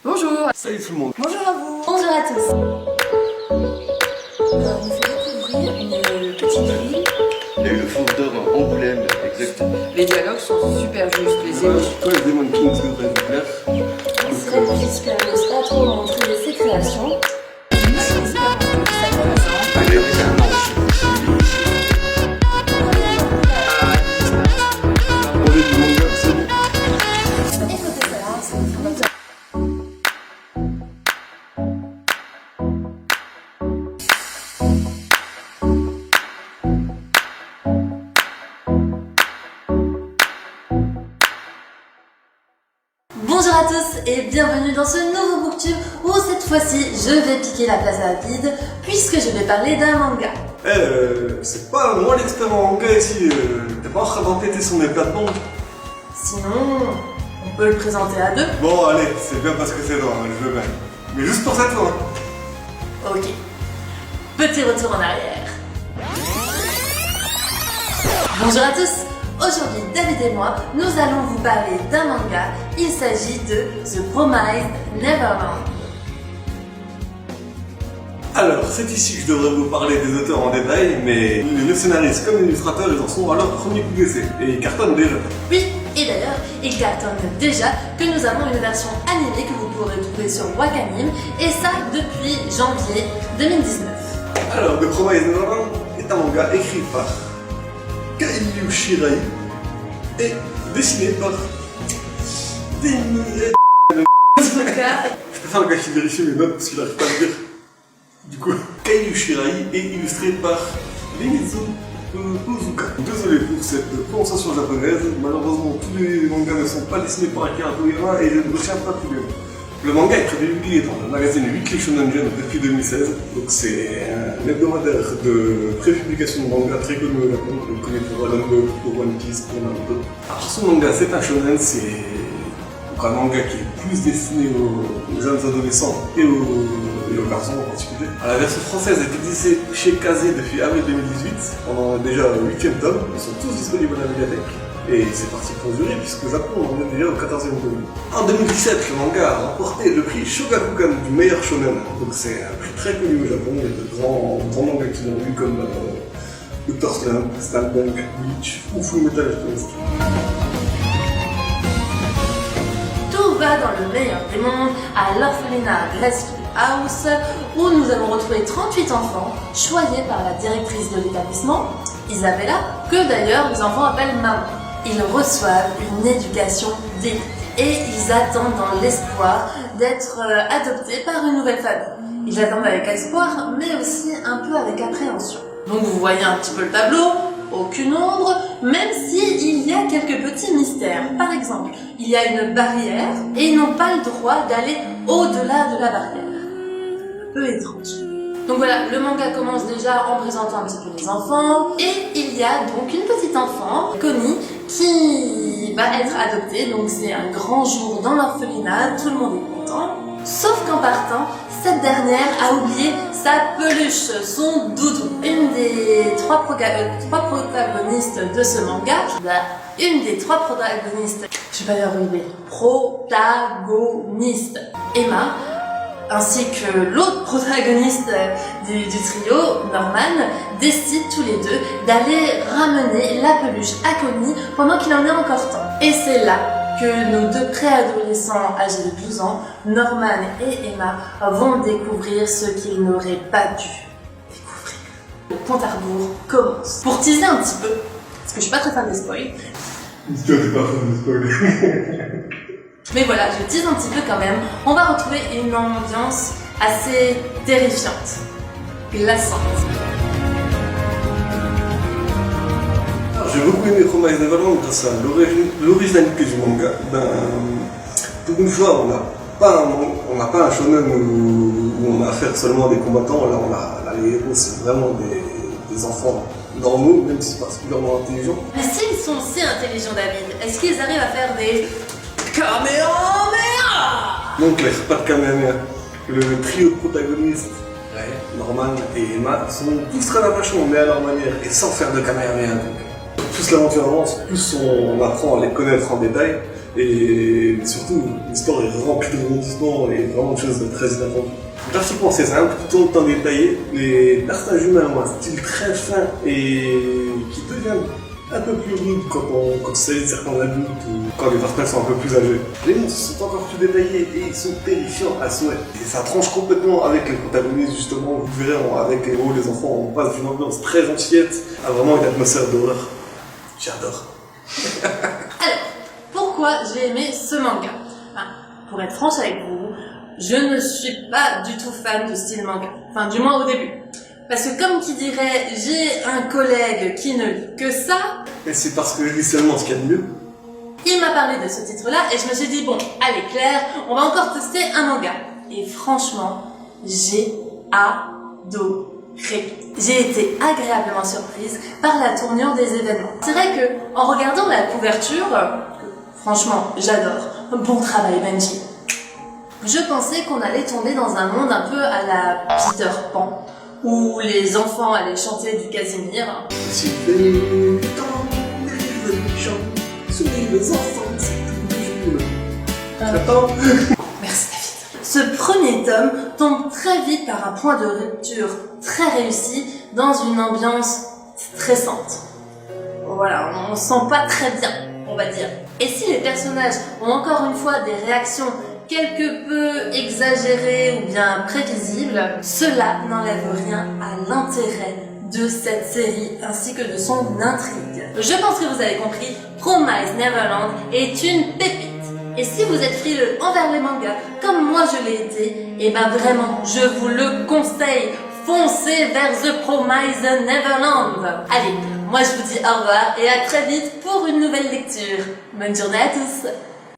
Bonjour. Salut tout le monde. Bonjour à vous. Bonjour à tous. On nous fait découvrir une petite ville. Il y a eu le fondeur à Angoulême, exactement. Les dialogues sont super justes, les émotions. Toi, les Demon Kings devraient vous plaire. C'est puisqu'elle n'ose pas trop montrer ses créations. Allez, c'est un ange. On est du manga, c'est bon. Écoutez ça, hein, c'est une photo. Bonjour à tous et bienvenue dans ce nouveau booktube où cette fois-ci je vais piquer la place à vide puisque je vais parler d'un manga. C'est pas moi l'expert en manga ici. T'es pas en train d'enquêter sur mes plates-bandes. Sinon, on peut le présenter à deux. Bon, allez, c'est bien parce que c'est toi, hein, je veux bien. Mais juste pour cette fois. Ok. Petit retour en arrière. Bonjour à tous. Aujourd'hui, David et moi, nous allons vous parler d'un manga. Il s'agit de The Promised Neverland. Alors, c'est ici que je devrais vous parler des auteurs en détail, mais les scénaristes comme les illustrateurs, ils en sont à leur premier coup d'essai. Et ils cartonnent déjà. Oui, et d'ailleurs, il cartonne déjà que nous avons une version animée que vous pourrez trouver sur Wakanim, et ça depuis janvier 2019. Alors, The Promised Neverland est un manga écrit par Kaiyu Shirai et dessiné par Demi. En tout cas, Je peux faire le gars qui vérifie mes notes parce qu'il n'arrive pas à le dire. Du coup, Kaiyu Shirai est illustré par Shimizu Uzuka. Désolé pour cette prononciation japonaise, malheureusement tous les mangas ne sont pas dessinés par Akira Toriyama et je ne retiens pas tous les noms. Le manga est publié dans le magazine Weekly Shonen Jump depuis 2016, donc c'est un hebdomadaire de pré-publication de manga très connu au Japon, on connaît pour Dragon Ball, pour One Piece, pour Naruto. Alors ce manga c'est un shonen, c'est un manga qui est plus destiné aux jeunes adolescents et aux garçons en particulier. Alors, la version française est éditée chez Kazé depuis avril 2018, pendant déjà le 8e tome, ils sont tous disponibles à la médiathèque. Et c'est parti pour durer puisque au Japon on en est déjà au 14e volume. En 2017, le manga a remporté le prix Shogakukan du meilleur shonen. Donc c'est un prix très connu au Japon, il y a de grands mangas qui l'ont vu comme Dr. Slump, Steampunk, Bleach ou Fullmetal Alchemist. tout va dans le meilleur des mondes à l'orphelinat Graceful House où nous allons retrouver 38 enfants choyés par la directrice de l'établissement, Isabella, que d'ailleurs les enfants appellent maman. Ils reçoivent une éducation d'élite et ils attendent dans l'espoir d'être adoptés par une nouvelle famille. Ils attendent avec espoir, mais aussi un peu avec appréhension. Donc vous voyez un petit peu le tableau, aucune ombre, même s'il y a quelques petits mystères. Par exemple, il y a une barrière et ils n'ont pas le droit d'aller au-delà de la barrière. Peu étrange. Donc voilà, le manga commence déjà en présentant un petit peu les enfants et il y a donc une petite enfant, Connie, qui va être adoptée. Donc c'est un grand jour dans l'orphelinat, tout le monde est content. Sauf qu'en partant, cette dernière a oublié sa peluche, son doudou. Une des trois protagonistes de ce manga, je vais pas y arriver, protagoniste, Emma, ainsi que l'autre protagoniste du trio, Norman, décident tous les deux d'aller ramener la peluche à Connie pendant qu'il en est encore temps. Et c'est là que nos deux préadolescents âgés de 12 ans, Norman et Emma, vont découvrir ce qu'ils n'auraient pas dû découvrir. Le compte à rebours commence. Pour teaser un petit peu, parce que je suis pas très fan des spoils, T'es pas fan de spoiler. mais voilà, je tease un petit peu quand même, on va retrouver une ambiance assez terrifiante, glaçante. J'ai beaucoup aimé Promised Neverland grâce à l'originalité du manga. Pour une fois, on n'a pas un shonen où on a affaire seulement à des combattants. Là, les héros, c'est vraiment des enfants normaux, même si particulièrement intelligents. Mais s'ils sont si intelligents, David, est-ce qu'ils arrivent à faire des Kamehameha? Donc là, pas de Kamehameha. Le trio de protagonistes, Norman et Emma, sont tous très attachants, mais à leur manière, et sans faire de Kamehameha. Donc. Tout plus l'aventure avance, plus on apprend à les connaître en détail. Et surtout, l'histoire est remplie de rebondissements et vraiment de choses très inattendues. Graphiquement, c'est simple, tout en étant détaillé. Les personnages humains ont un style très fin et qui devient un peu plus rude quand il s'agit de certains adultes ou quand les personnages sont un peu plus âgés. Les monstres sont encore plus détaillés et ils sont terrifiants à souhait. Et ça tranche complètement avec les protagonistes, justement. Vous verrez, avec les héros, les enfants, on passe d'une ambiance très gentillette à vraiment une atmosphère d'horreur. J'adore. Alors, pourquoi j'ai aimé ce manga? Pour être franche avec vous, je ne suis pas du tout fan de style manga. Enfin, du moins au début. Parce que comme qui dirait, j'ai un collègue qui ne lit que ça. Et c'est parce que je lis seulement ce qu'il y a de mieux. Il m'a parlé de ce titre-là et je me suis dit, bon, allez Claire, on va encore tester un manga. Et franchement, j'ai adoré. J'ai été agréablement surprise par la tournure des événements. C'est vrai que, en regardant la couverture, que franchement, j'adore. Bon travail Benji. Je pensais qu'on allait tomber dans un monde un peu à la Peter Pan, où les enfants allaient chanter du Casimir. Si les temps, les gens, sont les enfants, c'est tout. Attends. Merci David. Ce premier tome tombe très vite par un point de rupture très réussi dans une ambiance stressante. Voilà, on se sent pas très bien, on va dire. Et si les personnages ont encore une fois des réactions quelque peu exagérées ou bien prévisibles, cela n'enlève rien à l'intérêt de cette série ainsi que de son intrigue. Je pense que vous avez compris, Promise Neverland est une pépite. Et si vous êtes frileux envers les mangas, comme moi je l'ai été, et ben vraiment, je vous le conseille. Foncez vers The Promise Neverland. Allez, moi je vous dis au revoir et à très vite pour une nouvelle lecture. Bonne journée à tous.